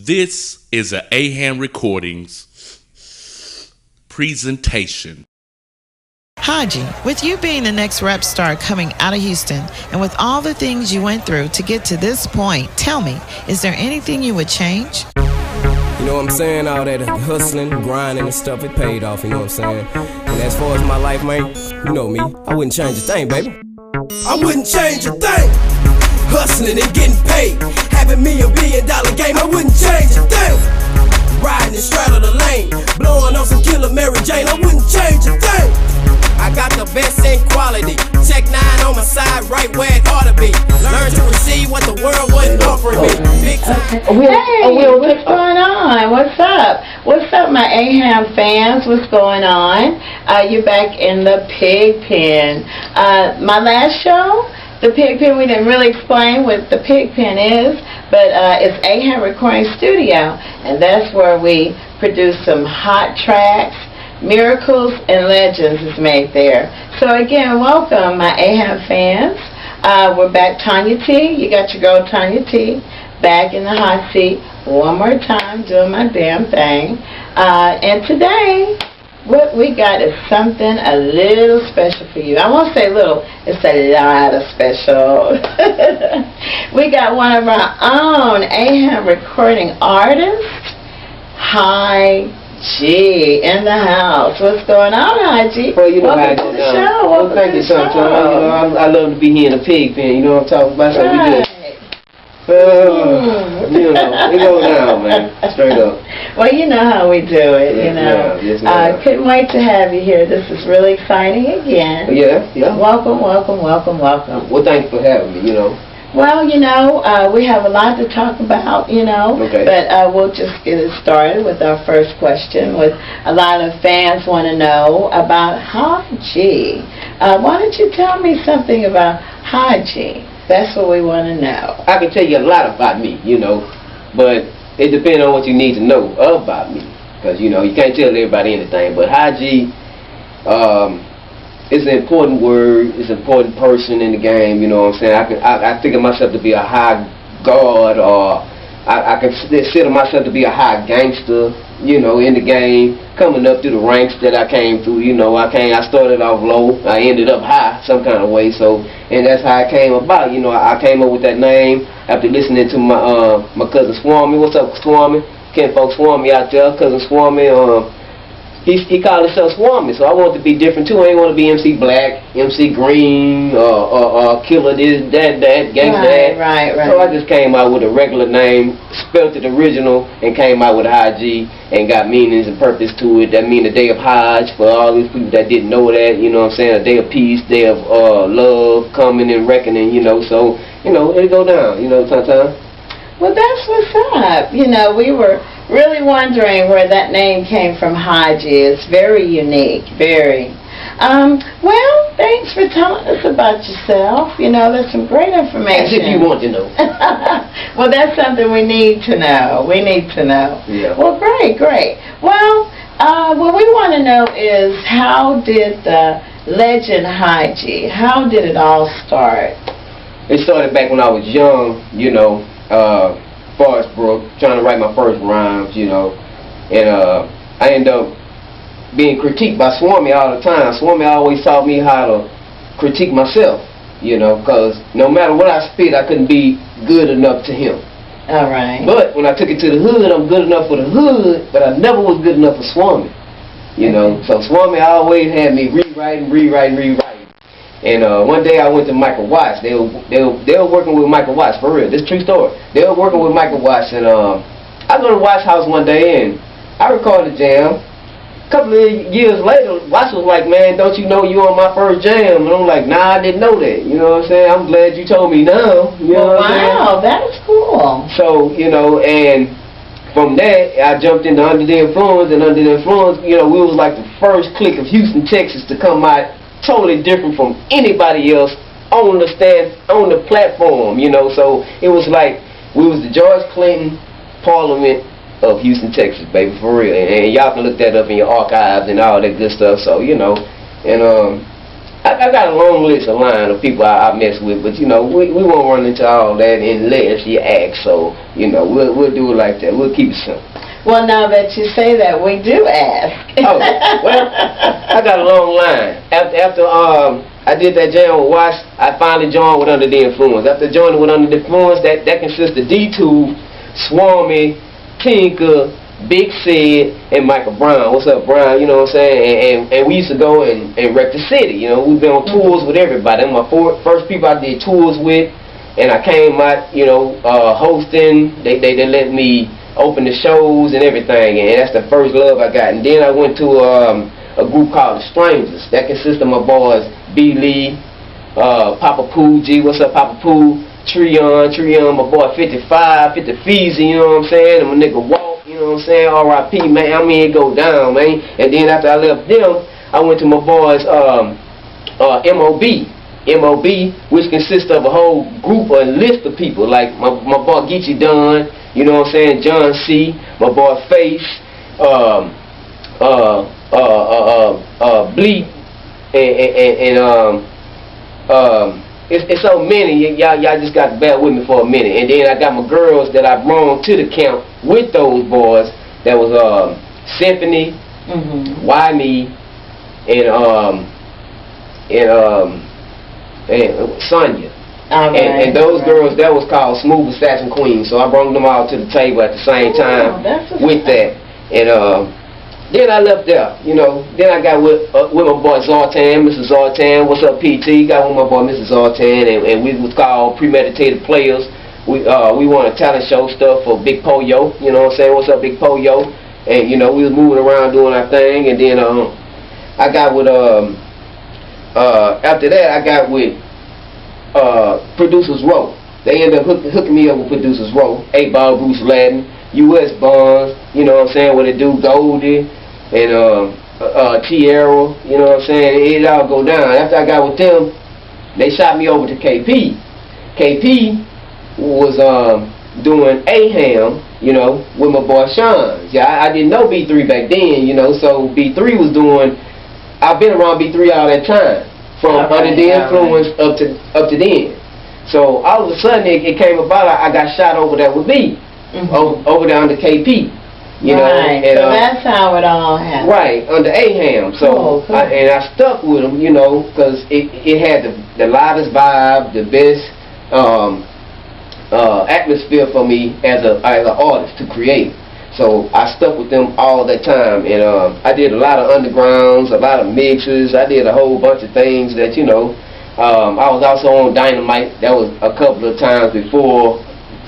This is a AHAM Recordings presentation. HAHJE, with you being the next rap star coming out of Houston, and with all the things you went through to get to this point, tell me, is there anything you would change? You know what I'm saying? All that hustling, grinding and stuff, it paid off, you know what I'm saying? And as far as my life, man, you know me, I wouldn't change a thing, baby. I wouldn't change a thing. Hustling and getting paid, having me $1 billion game, I wouldn't change a thing. Riding and straddle the lane, blowing on some killer Mary Jane, I wouldn't change a thing. I got the best in quality, Tech 9 on my side, right where it ought to be. Learn to receive what the world wasn't offering me. Big time. Hey, what's going on? What's up? What's up, my AHAM fans? What's going on? You're back in the pig pen. My last show, the pig pen, we didn't really explain what the pig pen is, but it's AHAM Recording Studio, and that's where we produce some hot tracks. Miracles and legends is made there. So again, welcome my AHAM fans. We're back, TONYA T. You got your girl TONYA T back in the hot seat one more time doing my damn thing. And today, what we got is something a little special for you. I won't say little, it's a lot of special. We got one of our own AHAM recording artists, HAHJE, in the house. What's going on, HAHJE? Well, you know, welcome to the show. Well, thank you, son. I love to be here in the pig pen. You know what I'm talking about? So we do. You know, we go down, man. Straight up. Well, you know how we do it, yes, you know. Yes, couldn't wait to have you here. This is really exciting again. Yeah. Welcome, welcome, welcome, welcome. Well, thanks for having me, you know. Well, you know, we have a lot to talk about, you know, okay. But we'll just get it started with our first question. With a lot of fans want to know about HAHJE. Why don't you tell me something about HAHJE? That's what we want to know. I can tell you a lot about me, you know, but it depends on what you need to know about me. Because, you know, you can't tell everybody anything. But HAHJE, it's an important word, it's an important person in the game, you know what I'm saying? I think of myself to be a high guard, or I consider myself to be a high gangster, you know, in the game, coming up through the ranks that I came through, you know. I started off low, I ended up high some kind of way, so, and that's how it came about, you know. I came up with that name after listening to my cousin Swami. What's up, Swami? Ken folks Swami out there, cousin Swami, he called himself Swami, so I wanted to be different too. I ain't want to be MC Black, MC Green, Killer this, that, gangsta that. Right. So I just came out with a regular name, spelled it original, and came out with HAHJE, and got meanings and purpose to it. That mean the day of Hajj, for all these people that didn't know that, you know what I'm saying, a day of peace, day of love, coming and reckoning, you know, so, you know, it'll go down, you know, sometimes. Well, that's what's up. You know, we were really wondering where that name came from, HAHJE. It's very unique, very. Well, thanks for telling us about yourself. You know, that's some great information. As if you want to know. Well, that's something we need to know. We need to know. Yeah. Well, great. Well, what we want to know is, how did the legend HAHJE, how did it all start? It started back when I was young, you know, Forest Brook, trying to write my first rhymes, you know, and I ended up being critiqued by Swami all the time. Swami always taught me how to critique myself, you know, because no matter what I spit, I couldn't be good enough to him. All right. But when I took it to the hood, I'm good enough for the hood, but I never was good enough for Swami, you know. So Swami always had me rewriting. And one day I went to Michael Watts. They were working with Michael Watts, for real. This is a true story. They were working with Michael Watts, and I go to Watts' house one day, and I recorded a jam. A couple of years later, Watts was like, "Man, don't you know you on my first jam?" And I'm like, "Nah, I didn't know that." You know what I'm saying? I'm glad you told me now. You know what I'm saying? Wow, that is cool. So, you know, and from that, I jumped into Under the Influence, and Under the Influence, you know, we was like the first clique of Houston, Texas to come out totally different from anybody else on the platform, you know. So it was like we was the George Clinton Parliament of Houston, Texas, baby, for real. And y'all can look that up in your archives and all that good stuff. So, you know, and I got a long list of line of people I mess with, but you know, we won't run into all that unless you ask. So, you know, we'll do it like that. We'll keep it simple. Well, now that you say that, we do ask. Oh, well, I got a long line. After I did that jam with Watts, I finally joined with Under the Influence. After joining with Under the Influence, that consists of D2, Swarmy, Tinker, Big Sid, and Michael Brown. What's up, Brown? You know what I'm saying? And we used to go and wreck the city. You know, we've been on tours with everybody. Them my first people I did tours with, and I came out, you know, hosting. They let me open the shows and everything, and that's the first love I got. And then I went to a group called The Strangers. That consists of my boys B. Lee, Papa Pooh, G. What's up, Papa Pooh? Treon, my boy 55, 50 Feezy, you know what I'm saying? And my nigga Walt, you know what I'm saying? R.I.P. man, I mean it go down, man. And then after I left them, I went to my boys MOB, which consists of a whole group or list of people, like my boy Geechee Dunn, you know what I'm saying? John C, my boy Face, Bleep, and it's so many, y'all just got to bear with me for a minute. And then I got my girls that I brought to the camp with those boys. That was Symphony, Why-Me, and Sonya. And those girls, that was called Smooth Assassin Queen. So I brought them all to the table at the same time with that. And then I left there, you know. Then I got with my boy Zartan, Mr. Zartan. What's up, PT? Got with my boy Mr. Zartan, and we was called Premeditated Players. We won a talent show stuff for Big Poyo. You know what I'm saying? What's up, Big Poyo? And you know, we was moving around doing our thing. And then I got with after that I got with Producers Row. They ended up hooking me up with Producers Row. 8-Ball, Bruce Latin, U.S. Bonds. You know what I'm saying? What it do, Goldie. And Tierra, you know what I'm saying? It all go down. After I got with them, they shot me over to KP. KP was doing AHAM, you know, with my boy Sean. Yeah, I didn't know B3 back then, you know, so B3 was doing, I've been around B3 all that time, from Under the Influence up to then. So all of a sudden it came about, I got shot over there with B, over there under KP. You know, and, so that's how it all happened. Right, under AHAM. So, cool. I stuck with them, you know, because it had the loudest vibe, the best atmosphere for me as an artist to create. So I stuck with them all the time, and I did a lot of undergrounds, a lot of mixes. I did a whole bunch of things that, you know, I was also on Dynamite. That was a couple of times before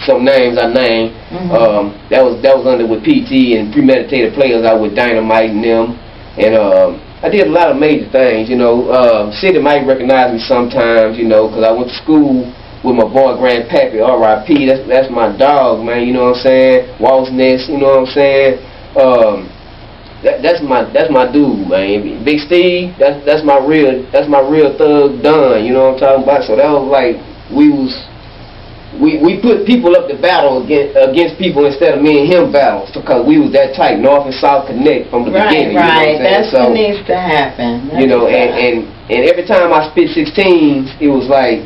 some names I named. That was under with PT and Premeditated Players. I with Dynamite and them, and I did a lot of major things. You know, City might recognize me sometimes. You know, because I went to school with my boy Grandpappy, R.I.P. That's my dog, man. You know what I'm saying? Walt's Nest. You know what I'm saying? That's my dude, man. Big Steve. That's my real thug Don. You know what I'm talking about? So that was like we put people up to battle against people instead of me and him battles, because we was that tight, North and South connect from the beginning. Right, that's what needs to happen. You know, and every time I spit 16s, it was like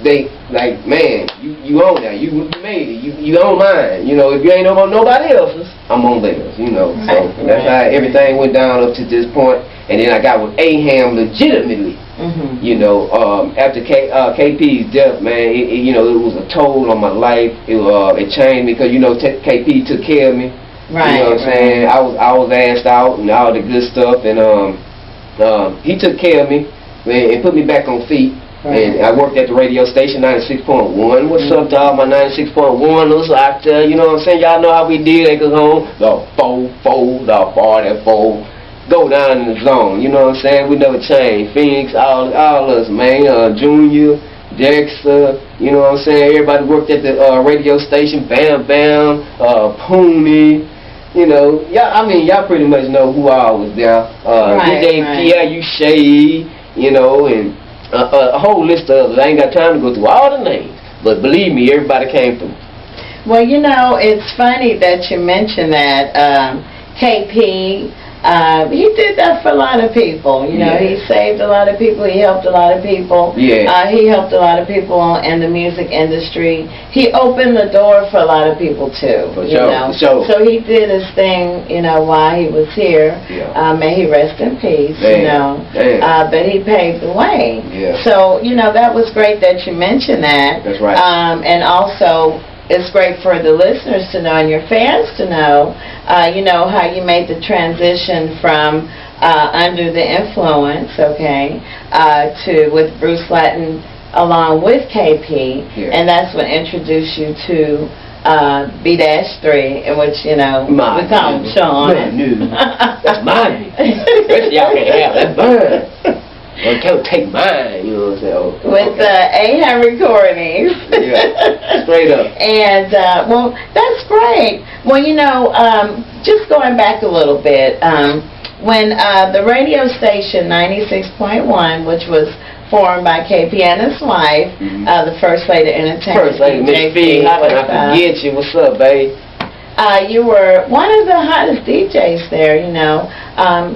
man, you own that, you made it, you own mine. You know, if you ain't on nobody else's, I'm on theirs. You know, so that's how everything went down up to this point. And then I got with AHAM legitimately. You know, after KP's death, man, you know, it was a toll on my life. It changed me because, you know, KP took care of me. Right. You know what I'm saying? I was asked out and all the good stuff, and he took care of me and put me back on feet. And I worked at the radio station, 96.1. What's up to all my 96.1ers out there? You know what I'm saying? Y'all know how we did. They go home, the 4, the 44. Go down in the zone, you know what I'm saying? We never changed. Phoenix, all us, man. Junior, Dexter, you know what I'm saying? Everybody worked at the radio station. Bam Bam, Pony, you know. Y'all pretty much know who all was there. DJ Pierre, you Shade, you know, and a whole list of others. I ain't got time to go through all the names, but believe me, everybody came through. Well, you know, it's funny that you mentioned that. KP, he did that for a lot of people. You know, he saved a lot of people. He helped a lot of people. Yeah. He helped a lot of people in the music industry. He opened the door for a lot of people too. For you sure. know? For sure. So he did his thing, you know, while he was here. Yeah. May he rest in peace. Damn. You know. Damn. But he paved the way. Yeah. So, you know, that was great that you mentioned that. That's right. And also, it's great for the listeners to know and your fans to know, you know, how you made the transition from Under the Influence, okay, to with Bruce Latin along with KP, and that's what introduced you to B-3, in which, you know, we call him Sean. That's mine. Rest y'all can't have that bird. Well, can't take mine, you know what I'm saying? With AHAM recordings. Yeah, straight up. And, well, that's great. Well, you know, just going back a little bit, when the radio station 96.1, which was formed by KP and his wife, the First Lady of Entertainment. First Lady, Miss Fee, how can I forget you? What's up, babe? You were one of the hottest DJs there, you know.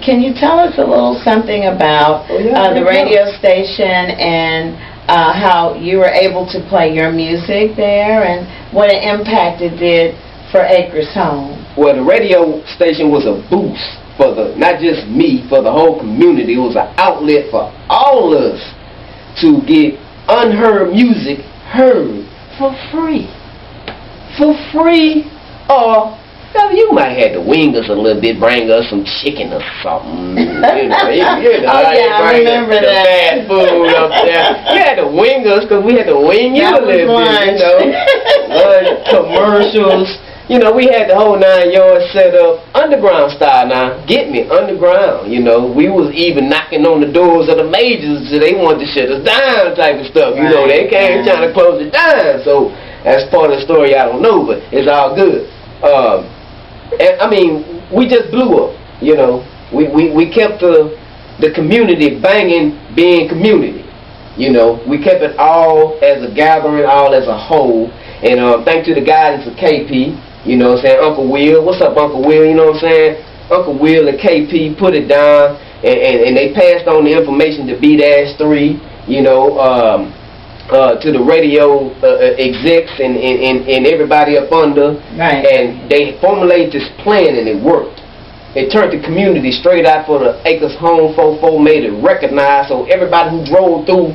Can you tell us a little something about the radio station and how you were able to play your music there and what an impact it did for Acres Home? Well, the radio station was a boost for not just me, for the whole community. It was an outlet for all of us to get unheard music heard for free. For free. Or you might have to wing us a little bit, bring us some chicken or something. You know, I remember the fast food up there. You had to wing us because we had to wing you a little bit, you know. Lunch, commercials. You know, we had the whole 9 yards set up underground style now. Get me, underground, you know. We was even knocking on the doors of the majors so they wanted to shut us down type of stuff. You know, they came trying to close it down. So that's part of the story I don't know, but it's all good. And I mean, we just blew up, you know. We kept the community banging, being community, you know. We kept it all as a gathering, all as a whole. And thanks to the guidance of KP, you know what I'm saying, Uncle Will. What's up, Uncle Will, you know what I'm saying? Uncle Will and KP put it down, and they passed on the information to B-3, you know, to the radio execs and everybody up under, and they formulated this plan and it worked. It turned the community straight out for the Acres Home. 4-4 made it recognized, so everybody who drove through,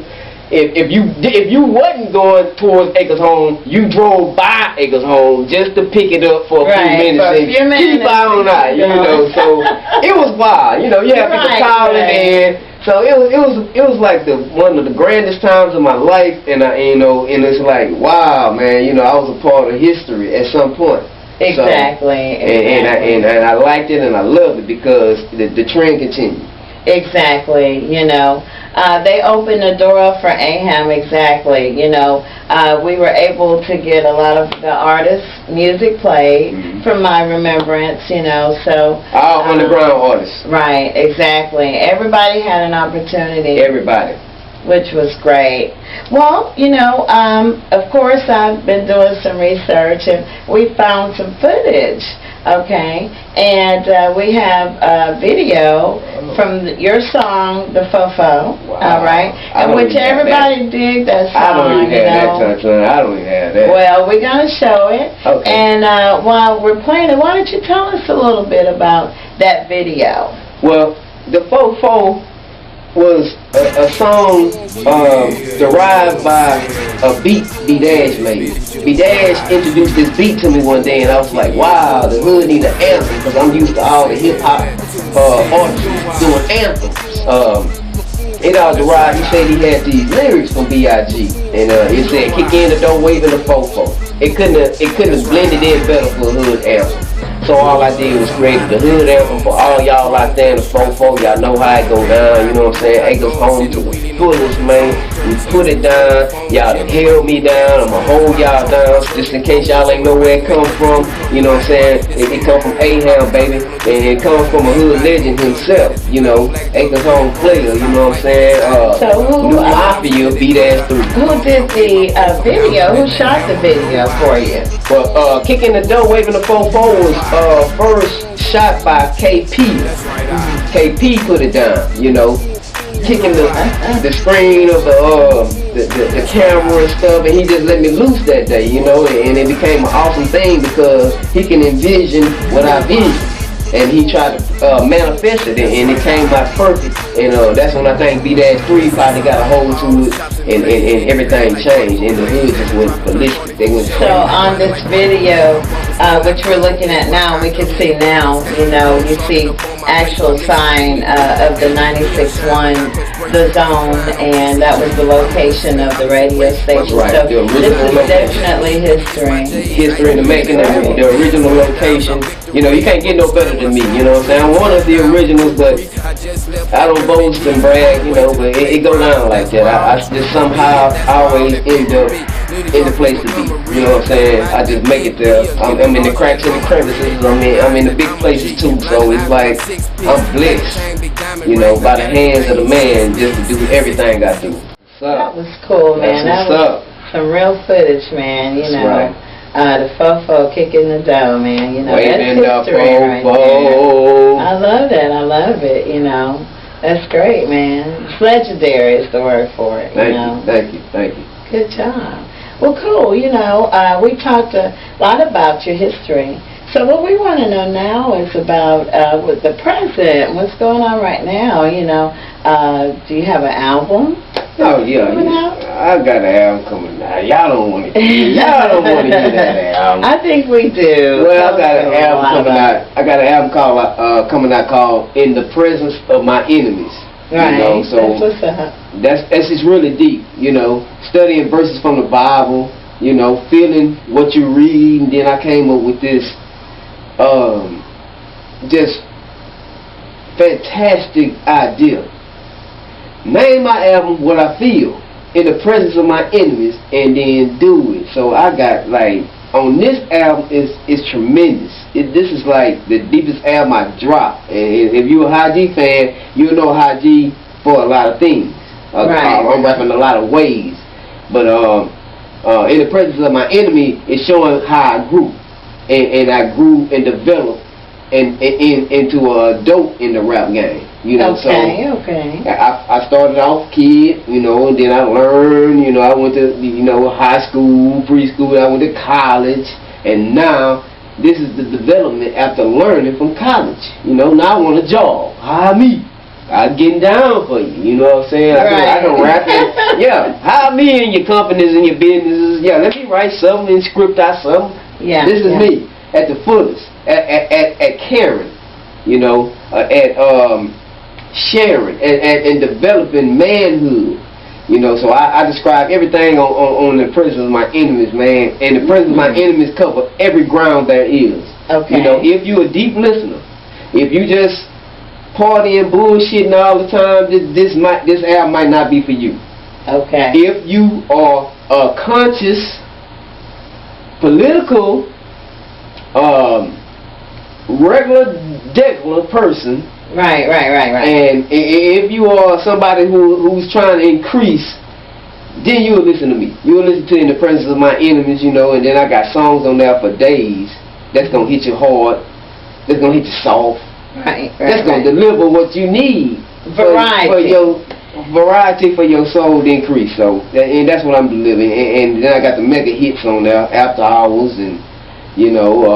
if you wasn't going towards Acres Home, you drove by Acres Home just to pick it up for a few minutes and keep on out, you know. So it was wild, you know. You have people calling in. So it was like one of the grandest times of my life, and you know, and it's like, wow, man, you know, I was a part of history at some point. Exactly. So, and I liked it and I loved it because the trend continued. Exactly, you know. They opened the door up for AHAM, exactly, you know. We were able to get a lot of the artists' music played from my remembrance, you know, so. All underground artists. Right, exactly. Everybody had an opportunity. Everybody. Which was great. Well, you know, of course I've been doing some research and we found some footage, okay, and we have a video from your song, The Fofo, all right, and which everybody dig that song. I don't even have that, son. I don't even have that. Well, we're going to show it, and while we're playing it, why don't you tell us a little bit about that video? Well, The Fofo was a song derived by a beat B-Dash made. B-Dash introduced this beat to me one day and I was like, wow, the hood need an anthem, because I'm used to all the hip-hop artists doing anthems. It all derived, he said he had these lyrics from B.I.G. and it said, kick in the door waving the fofo. It couldn't have blended in better for a hood anthem. So all I did was create the hood anthem for all y'all out there in the fofo. Y'all know how it go down, you know what I'm saying? Acres Home to the fullest, man. We put it down. Y'all done held me down. I'ma hold y'all down just in case y'all ain't know where it come from. You know what I'm saying? It come from AHAM, baby. And it comes from a hood legend himself, you know. Acres Home player, you know what I'm saying? So who, Mafia, B-3. Who did the video? Who shot the video for you? Well, Kicking the Door Waving the Fofo was first shot by KP. KP put it down, you know, kicking the screen of the camera and stuff, and he just let me loose that day, you know, and it became an awesome thing because he can envision what I vision. And he tried to manifest it, and it came out perfect. And that's when I think B-3 finally got a hold to it, and everything changed. And the hood just went ballistic. They went so on this video, which we're looking at now, we can see now, you know, you see actual sign of the 96.1, the zone, and that was the location of the radio station. Right. So this is definitely history. History in the making, the original location. You know, you can't get no better than me, you know what I'm saying? I'm one of the originals, but I don't boast and brag, you know, but it go down like that. I just somehow always end up in the place to be, you know what I'm saying? I just make it there. I'm in the cracks and the crevices, I'm in the big places too, so it's like I'm blessed, you know, by the hands of the man just to do everything I do. That was cool, man. That was some real footage, man, you know. Right. The fofo kicking the dough, man, you know, Waving that's history right there. I love that, I love it, you know. That's great, man. It's legendary is the word for it, you know. Thank you. Good job. Well, cool, you know, we talked a lot about your history. So what we want to know now is about with the present, what's going on right now, you know. Do you have an album? Oh yeah, I got an album coming out. Y'all don't want to hear that album. I think we do. Well, I got an album coming out. I got an album called coming out called "In the Presence of My Enemies." Right. You know, so that's what's up. That's just really deep. You know, studying verses from the Bible. You know, feeling what you read, and then I came up with this just fantastic idea. Name my album what I feel in the presence of my enemies, and then do it. So I got like on this album is tremendous. This is like the deepest album I dropped. And if you're a HAHJE fan, you'll know HAHJE for a lot of things. I'm rapping a lot of ways, but in the presence of my enemy, it's showing how I grew, and I grew and developed into a dope in the rap game. You know, okay. I started off kid, you know, and then I learned, you know, I went to, you know, high school, preschool, I went to college, and now this is the development after learning from college. You know, now I want a job. Hire me. I'm getting down for you. You know what I'm saying? I can rap it. Yeah, hire me in your companies and your businesses. Yeah, let me write something and script out something. Yeah. This is me at the fullest, at caring, you know, at sharing and developing manhood. You know, so I describe everything on the presence of my enemies, man. And the presence of my enemies cover every ground there is. Okay. You know, if you're a deep listener, if you just partying, bullshitting all the time, this album might not be for you. Okay. If you are a conscious, political, regular person. Right. And if you are somebody who's trying to increase, then you'll listen to me. You'll listen to In the Presence of My Enemies, you know, and then I got songs on there for days that's going to hit you hard, that's going to hit you soft. Right. That's going to deliver what you need. Variety. For your variety for your soul to increase. So, and that's what I'm delivering. And then I got the mega hits on there, After Hours, and, you know,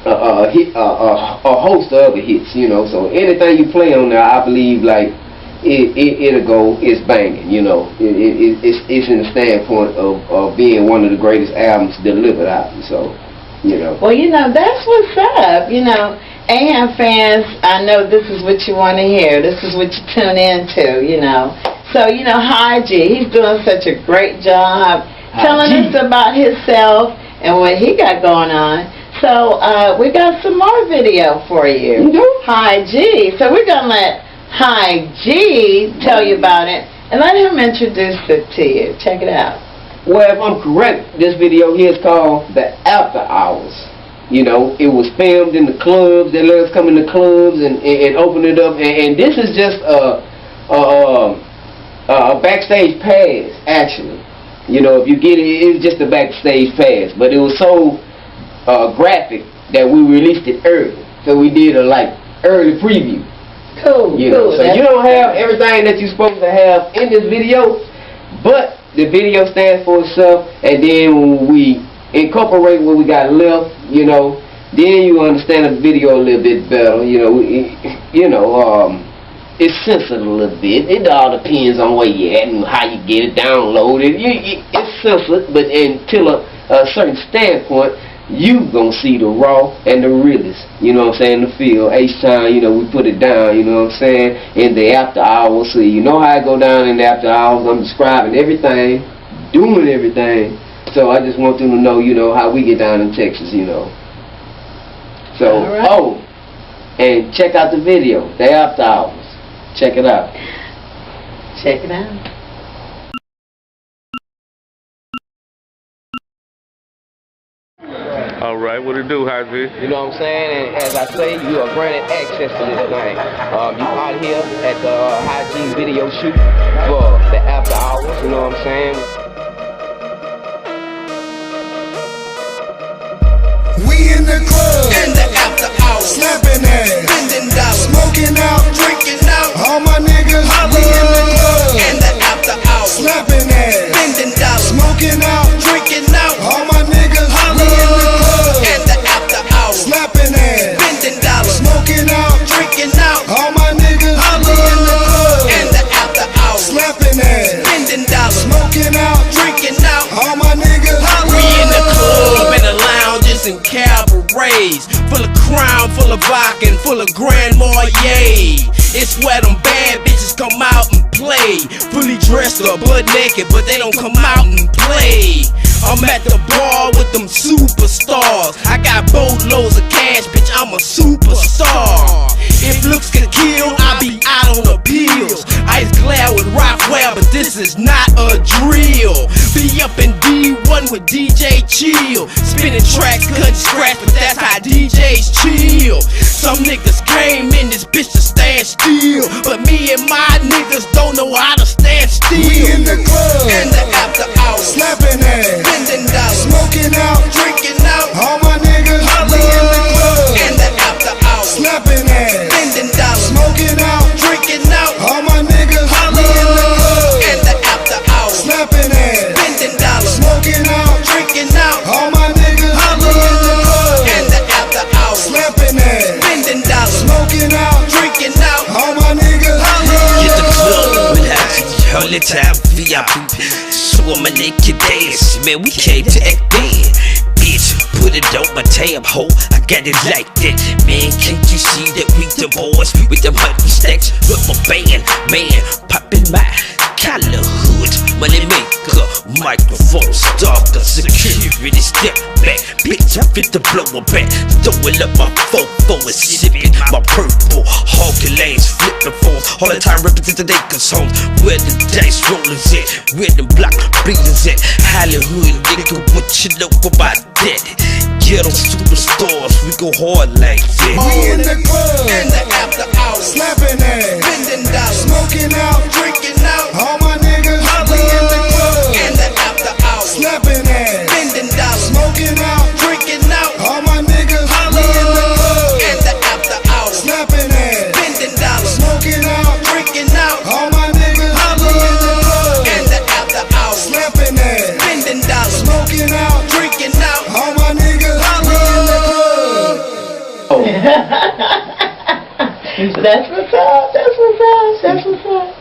a host of other hits, you know. So anything you play on there, I believe like it'll go, it's banging, you know. It's in the standpoint of being one of the greatest albums delivered out. So, you know. Well, you know, that's what's up. You know, AHAM fans, I know this is what you want to hear. This is what you tune into, you know. So, you know, HAHJE, he's doing such a great job telling us about himself and what he got going on. So we got some more video for you. HAHJE. So we're going to let HAHJE tell you about it and let him introduce it to you. Check it out. Well, if I'm correct, this video here is called The After Hours. You know, it was filmed in the clubs. They let us come in the clubs and open it up. And this is just a backstage pass, actually. You know, if you get it, it's just a backstage pass. But it was so graphic that we released it early. So we did a like early preview. Cool, You know, cool. so you don't have everything that you're supposed to have in this video, but the video stands for itself, and then when we incorporate what we got left, you know, then you understand the video a little bit better. It's censored a little bit. It all depends on where you at and how you get it downloaded. It's censored, but until a certain standpoint, you gonna see the raw and the realest, you know what I'm saying, the feel. Each time, you know, we put it down, you know what I'm saying, in the after hours. So you know how it go down in the after hours. I'm describing everything, doing everything. So I just want them to know, you know, how we get down in Texas, you know. So, right. And check out the video, the after hours. Check it out. Check it out. All right, what it do, HAHJE? You know what I'm saying? And as I say, you are granted access to this thing. You out here at the HAHJE video shoot for the after hours, you know what I'm saying? We in the club, in the after hours, slapping ass, spending dollars, smoking out, drinking out, all my niggas, we in the club, in the after hours, slapping ass, spending dollars, smoking out, drinking out, all my niggas, we in the club, in the after hours, slapping ass, spending dollars, smoking out, drinking out, all my niggas, we in the club, in the after hours, slapping ass, spending dollars, smoking out, drinking out, all my niggas, we in the club, in the lounges and cabarets, full of crown, full of vodka, and full of Grand Marnier. It's where them bad bitches come out and play, fully dressed or butt naked, but they don't come out and play. I'm at the bar with them superstars. I got boatloads of cash, bitch, I'm a superstar. If looks can kill, I be out on appeals. Ice glare with Rockwell, but this is not a drill. Be up in D1 with DJ Chill, spinning tracks, cutting scratch, but that's how DJs chill. Some niggas came in this bitch to stand still, but me and my niggas don't know how to stand still. we in the club, In the after hours, slapping ass, spending dollars, smoking out, drinking out, all my niggas, we in the club, in the after hours, slapping ass, spending dollars, smoking out, drinking out, all my niggas, we in the club, in the after hours, slapping ass, spending dollars, smoking out, drinking out, all my niggas, we in the club, in the after hours, slapping ass, spending dollars, smoking out, drinking out, all my niggas, Get the club with HAHJE, only time VIP. Show 'em a naked dance, man, we came to act bad. Bitch, put it on my tab, ho, I got it like that. Man, can't you see that we the boys with them money stacks? With my band, man, poppin' my collar hood, money maker, microphone stalker, security step back. Bitch, I fit the blower back, throwing up my fofo and sipping my purple hawking lanes, flipping phones, all the time representing acres homes. Where the dice rollers at, where the block beaters at, Hollywood nigga, what you know about that? Ghetto superstars, we go hard like that. we in the club, in the after hours, slapping ass, spending dollars, smoking out, drinking out, all my niggas, we in the club, in the after hours, slapping ass, spending dollars, smoking out, drinking out, all my niggas, we in the club, in the after hours, slapping ass, spending dollars, smoking out, drinking out, all my niggas, we in the club, in the after hours, slapping ass, spending dollars, smoking out, drinking out, all my niggas, we in the club. That's what's up. That's what's up. That's what's up.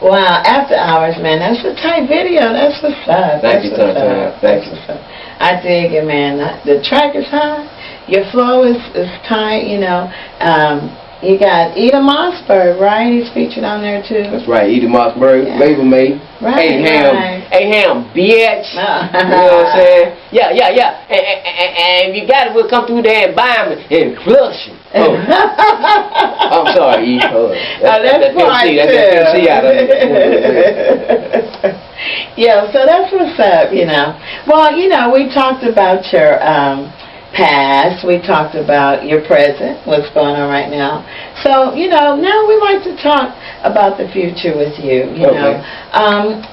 Wow, after hours, man. That's a tight video. That's what's up. Thank you, That's what's Tonya. up. Thank That's you. what's up. I dig it, man. The track is high. Your flow is tight. You know. You got Eda Mossberg, right? He's featured on there too. That's right, Eda Mossberg, Yeah. label mate. Right, right. AHAM, bitch. You know what I'm saying? Yeah. And if you got it, we'll come through there and buy them and flush them. Oh. I'm sorry, E. That's fine, That's FMC out of it. Yeah, so that's what's up, you know. Well, you know, we talked about your past, we talked about your present, what's going on right now. So, you know, now we like to talk about the future with you, you know.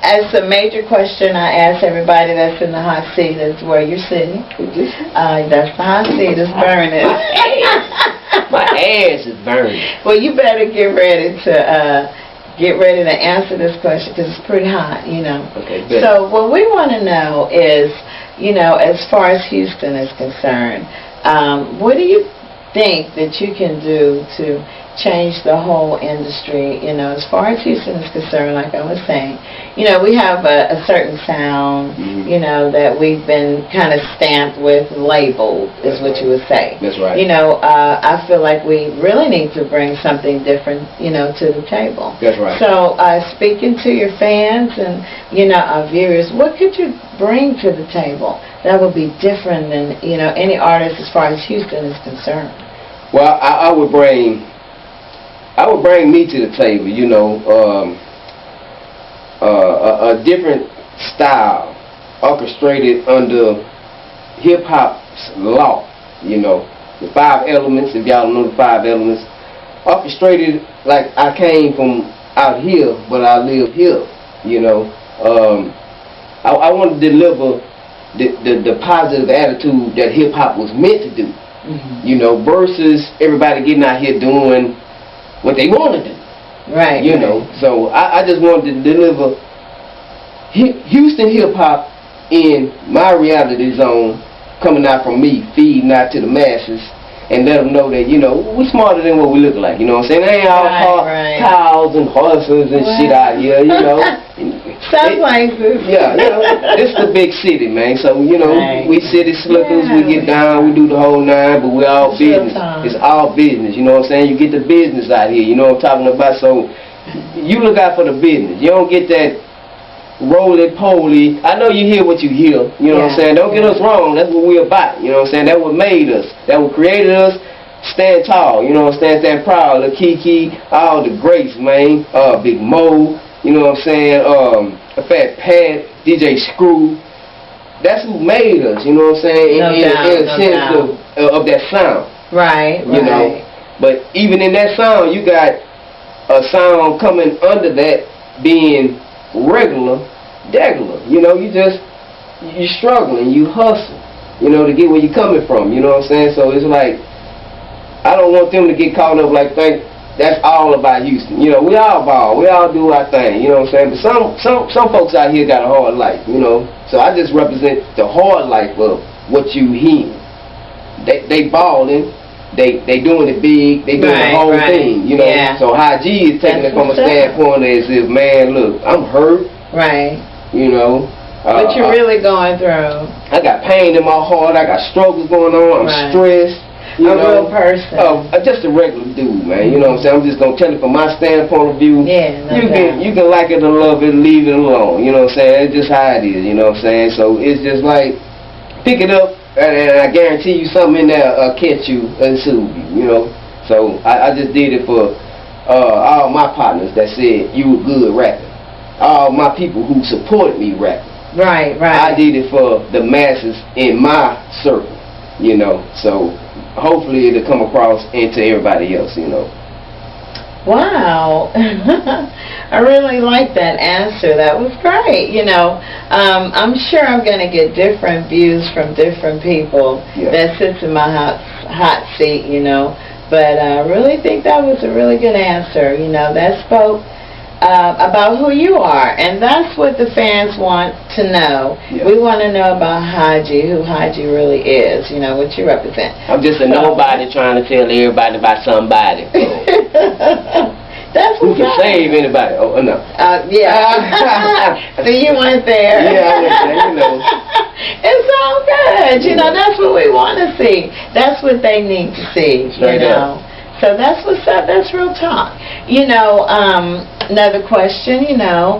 As a major question I ask everybody that's in the hot seat is where you're sitting. That's the hot seat, it's burning. My ass is burning. Well, you better get ready to answer this question because it's pretty hot, you know. Okay, good. So what we want to know is, you know, as far as Houston is concerned, what do you think that you can do to change the whole industry, you know, as far as Houston is concerned? Like I was saying, you know, we have a certain sound, you know, that we've been kind of stamped with, labeled, is what you would say. That's right. You know, I feel like we really need to bring something different, you know, to the table. That's right. So, speaking to your fans and, you know, our viewers, what could you bring to the table that would be different than, you know, any artist as far as Houston is concerned? Well, I would bring me to the table, you know, a different style orchestrated under hip-hop's law, you know, the 5 elements, if y'all know the 5 elements, orchestrated like I came from out here, but I live here, you know. I want to deliver the positive attitude that hip-hop was meant to do, you know, versus everybody getting out here doing what they want to do. Right. You know, so I just wanted to deliver Houston hip-hop in my reality zone, coming out from me, feeding out to the masses, and let them know that, you know, we're smarter than what we look like, you know what I'm saying? They ain't all cows and horses and shit out here, you know. Some places. Yeah, you know, this is the big city, man. So, you know, we city slickers, we get down, we do the whole 9, but we all business. It's all business, you know what I'm saying? You get the business out here, you know what I'm talking about? So, you look out for the business. You don't get that roly-poly. I know you hear what you hear, you know what I'm saying? Don't get us wrong, that's what we're about, you know what I'm saying? That's what made us, that what created us. Stand tall, you know what I'm saying? Stand proud. Lil Kiki, all the greats, man. Big Mo, you know what I'm saying? Fat Pat, DJ Screw. That's who made us, you know what I'm saying? In a sense of that sound. Right, you know. But even in that sound, you got a sound coming under that being regular, you know, you struggling, you hustle, you know, to get where you're coming from, you know what I'm saying? So it's like, I don't want them to get caught up like think that's all about Houston. You know, we all ball, we all do our thing, you know what I'm saying? But some folks out here got a hard life, you know. So I just represent the hard life of what you hear. They balling, they doing it big, they doing the whole thing, you know. So HAHJE is taking it from a standpoint as if, man, look, I'm hurt. Right. You know. What you really going through? I got pain in my heart, I got struggles going on, I'm stressed. You know, real person. Just a regular dude, man. You know what I'm saying? I'm just gonna tell it from my standpoint of view. Yeah, you can like it or love it, leave it alone. You know what I'm saying? It's just how it is. You know what I'm saying? So it's just like pick it up, and I guarantee you something in there catch you and soothe you. You know. So I just did it for all my partners that said you were good rapping. All my people who supported me rapping. Right. I did it for the masses in my circle. You know. So hopefully it'll come across into everybody else, you know. Wow. I really like that answer. That was great. You know, I'm sure I'm going to get different views from different people that sits in my hot seat, you know. But I really think that was a really good answer. You know, that spoke about who you are, and that's what the fans want to know. We want to know about HAHJE, who HAHJE really is, you know, what you represent. I'm just a nobody trying to tell everybody about somebody. That's who can save anybody? Oh, no. So you went there. Yeah, I went there, you know. It's all good. You know, that's what we want to see. That's what they need to see, Straight you know. up. So that's what's up. That's real talk. You know, another question, you know,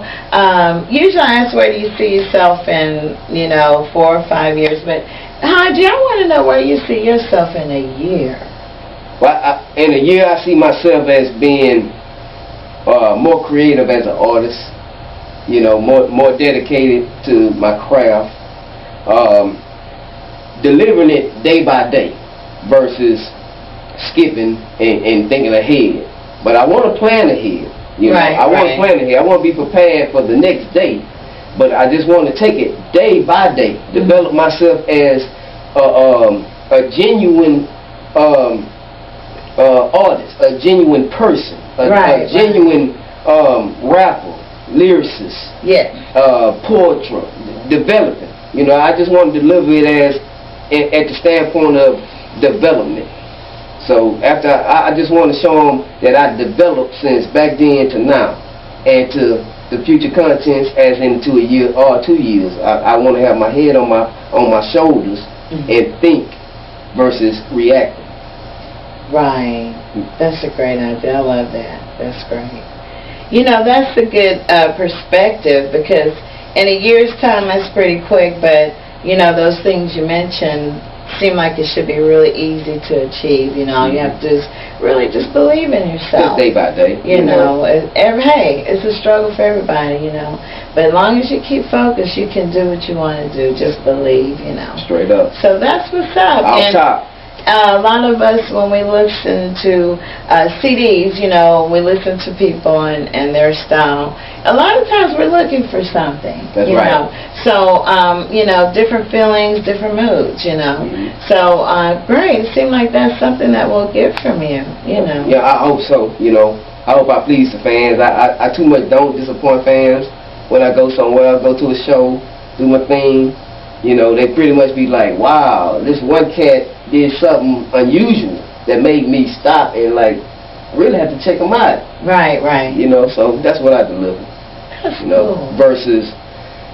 usually I ask where do you see yourself in, you know, 4 or 5 years, but HAHJE, I want to know where you see yourself in a year. Well, in a year I see myself as being more creative as an artist, you know, more dedicated to my craft, delivering it day by day versus skipping and thinking ahead. But I want to plan ahead. You know, I want to plan ahead. I want to be prepared for the next day. But I just want to take it day by day, develop myself as a genuine artist, a genuine person, a genuine rapper, lyricist, poetry, developing. You know, I just want to deliver it as at the standpoint of development. So after I just want to show them that I developed since back then to now, and to the future contents as into a year or 2 years. I want to have my head on my shoulders and think versus reacting. Right. That's a great idea. I love that. That's great. You know, that's a good perspective, because in a year's time that's pretty quick, but you know, those things you mentioned seem like it should be really easy to achieve. You know, you have to really just believe in yourself. Just day by day. You know, hey, it's a struggle for everybody, you know. But as long as you keep focused, you can do what you want to do. Just believe, you know. Straight up. So that's what's up. Off top. A lot of us, when we listen to CDs, you know, we listen to people and their style. A lot of times we're looking for something. That's you know? So, you know, different feelings, different moods, you know. So, great. It seems like that's something that we'll get from you, you know. Yeah, I hope so, you know. I hope I please the fans. I too much don't disappoint fans. When I go somewhere, I go to a show, do my thing. You know, they pretty much be like, wow, this one cat did something unusual that made me stop and, like, really have to check them out. Right, right. You know, so that's what I deliver. That's you know, cool. Versus,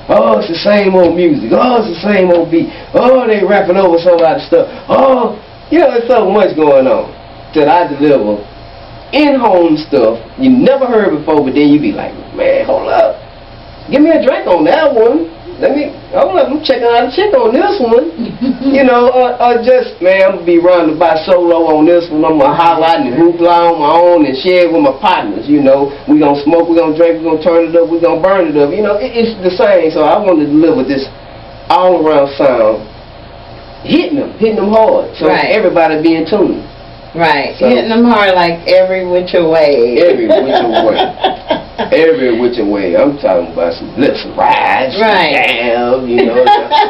oh, it's the same old music. Oh, it's the same old beat. Oh, they rapping over some other stuff. Oh, you know, there's so much going on that I deliver in-home stuff you never heard before, but then you be like, man, hold up. Give me a drink on that one. Hold up, I'm checking out a chick on this one. You know, or just, man, I'm going to be running by solo on this one. I'm going to highlight and hoopla on my own and share it with my partners, you know. We going to smoke, we going to drink, we going to turn it up, we going to burn it up. You know, it's the same. So I want to deliver this all-around sound, hitting them hard. So everybody be in tune. Right, so, hitting them hard like every which way. Every which way. Every which way. I'm talking about some lips rise, down, you know,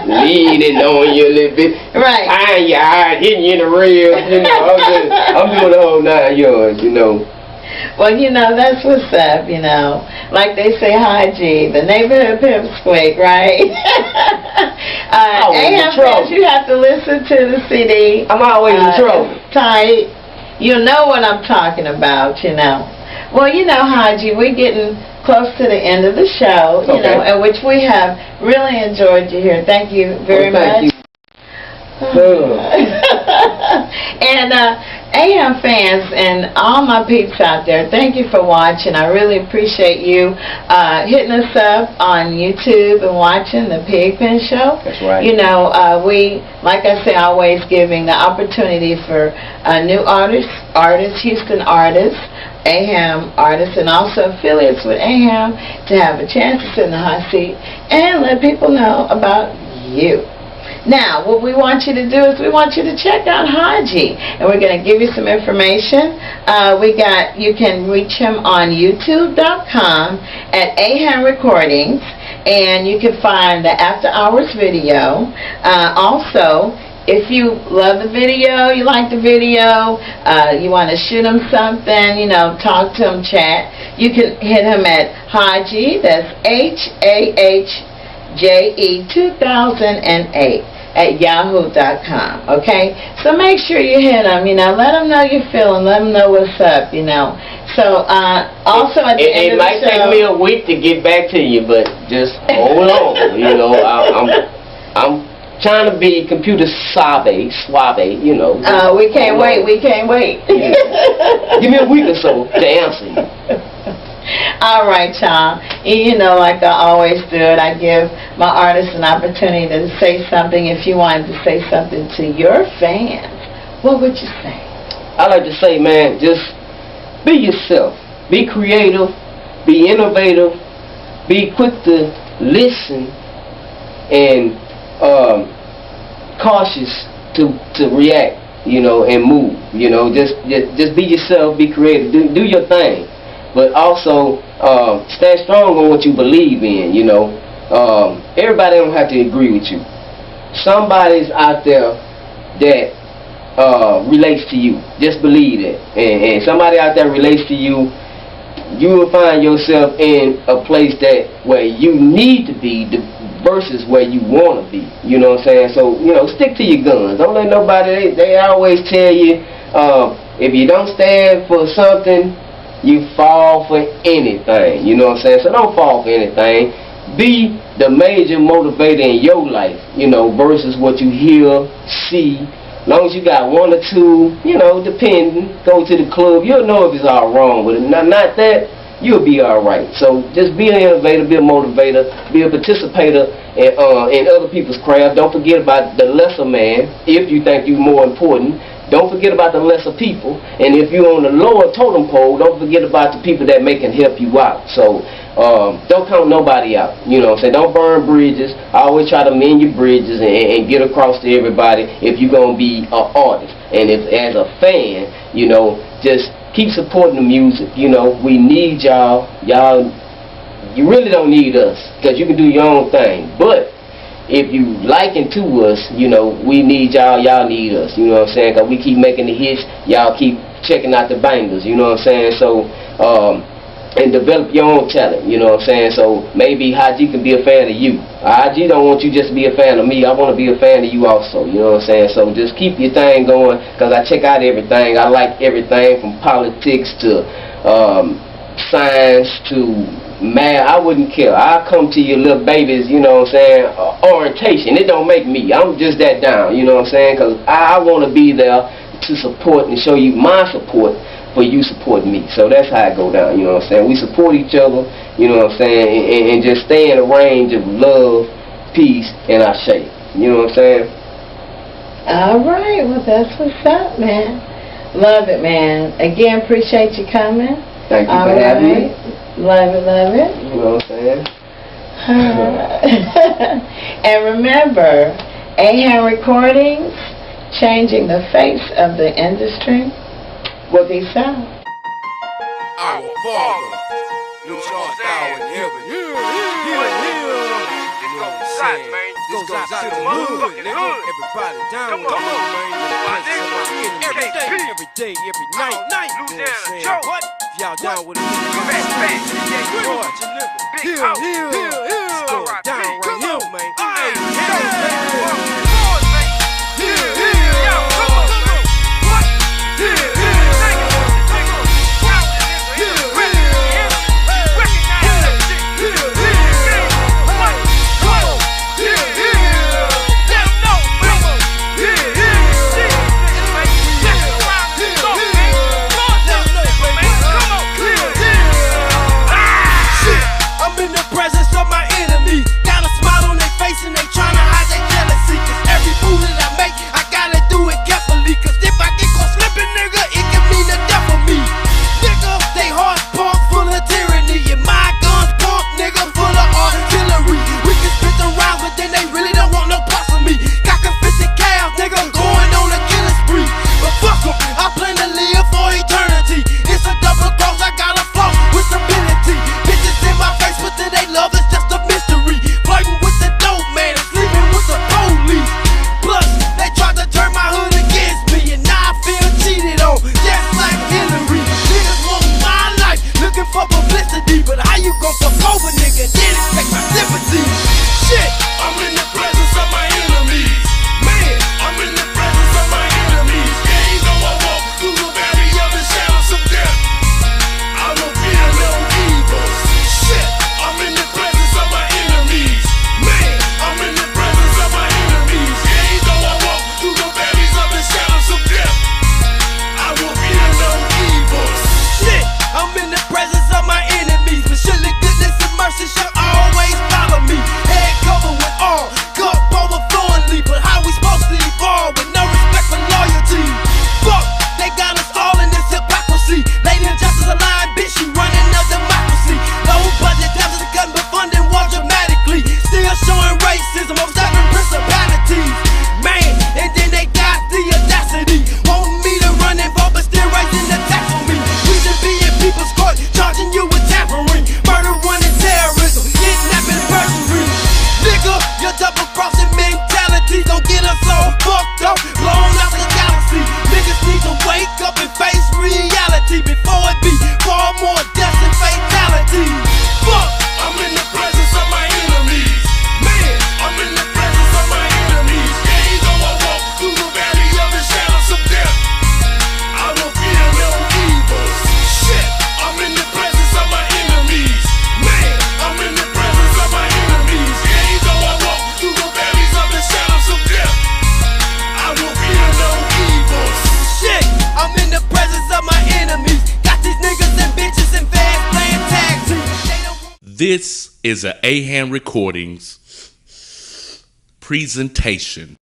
leaning on you a little bit, tying your eye, hitting you in the ribs, you know. I'm doing the whole 9 yards, you know. Well, you know, that's what's up, you know. Like they say, HAHJE, the neighborhood pipsqueak, right? AHAM fans, you have to listen to the CD. I'm always in trouble. Tight. You know what I'm talking about, you know. Well, you know, HAHJE, we're getting close to the end of the show, you know, in which we have really enjoyed you here. Thank you very much. And AHAM fans and all my peeps out there, thank you for watching. I really appreciate you hitting us up on YouTube and watching the PIGPEN Show. That's right. You know, we, like I say, always giving the opportunity for new artists, Houston artists, AHAM artists, and also affiliates with AHAM to have a chance to sit in the hot seat and let people know about you. Now, what we want you to do is we want you to check out HAHJE, and we're going to give you some information. You can reach him on youtube.com at ahamrecordings, and you can find the after hours video. Also, if you love the video, you like the video, you want to shoot him something, you know, talk to him, chat, you can hit him at HAHJE, that's HAHJE 2008 at yahoo.com, okay? So make sure you hit them, you know, let them know you're feeling, let them know what's up, you know. So, also at the end of the show, it might take me a week to get back to you, but just hold on, you know. I'm trying to be computer suave, you know. we can't wait. Yeah. Give me a week or so to answer you. All right, y'all. You know, like I always do it, I give my artists an opportunity to say something. If you wanted to say something to your fans, what would you say? I like to say, man, just be yourself. Be creative. Be innovative. Be quick to listen and cautious to react, you know, and move. You know, just be yourself. Be creative. Do your thing. But also stand strong on what you believe in, you know. Everybody don't have to agree with you. Somebody's out there that relates to you. Just believe it. And somebody out there relates to you, you will find yourself in a place that where you need to be versus where you want to be. You know what I'm saying? So, you know, stick to your guns. Don't let nobody, they always tell you, if you don't stand for something, you fall for anything. You know what I'm saying? So don't fall for anything. Be the major motivator in your life, you know, versus what you hear, see. As long as you got one or two, you know, depending, go to the club, you'll know if it's all wrong. But if not that, you'll be all right. So just be an innovator, be a motivator, be a participator in other people's craft. Don't forget about the lesser man if you think you're more important. Don't forget about the lesser people. And if you're on the lower totem pole, don't forget about the people that may can help you out. So don't count nobody out. You know what I'm saying? Don't burn bridges. I always try to mend your bridges and get across to everybody if you're going to be an artist. And if as a fan, you know, just keep supporting the music. You know, we need y'all. Y'all, you really don't need us because you can do your own thing. But if you liken to us, you know, we need y'all, y'all need us, you know what I'm saying, because we keep making the hits, y'all keep checking out the bangers, you know what I'm saying, so, and develop your own talent, you know what I'm saying, so maybe HAHJE can be a fan of you. HAHJE don't want you just to be a fan of me, I want to be a fan of you also, you know what I'm saying, so just keep your thing going, because I check out everything, I like everything from politics to science to man, I wouldn't care. I'll come to your little babies, you know what I'm saying, orientation. It don't make me. I'm just that down, you know what I'm saying, because I want to be there to support and show you my support for you supporting me. So that's how it go down, you know what I'm saying. We support each other, you know what I'm saying, and just stay in a range of love, peace, and AHAHJE. You know what I'm saying? All right. Well, that's what's up, man. Love it, man. Again, appreciate you coming. Thank you for having me. Love it, love it. You know what I'm saying? And remember, AHAM Recordings, changing the face of the industry, will be sound. Our Father, which art thou in heaven. This goes out to the hood, nigga. Everybody down with me, man. Every day, every night. You know what I'm saying? What? Y'all down with it? Here. It's going down right here, man. Double crossing mentality, don't get us all fucked up, blown out the galaxy. fallacy. Niggas need to wake up and face reality before it be far more death and fatality. Fuck, I'm in the presence of my enemies. Man, I'm in the presence of my enemies. Yeah, though I walk through the valley of the shadows of death, I will fear no evil. Shit, I'm in the presence of my enemies. Man, I'm in the presence of my enemies. Yeah, though I walk through the valleys of the shadows of death, I will fear no evil. Shit, I'm in the presence of my enemies. Got these niggas and bitches and fast playing tag team. This is a AHAM Recordings presentation.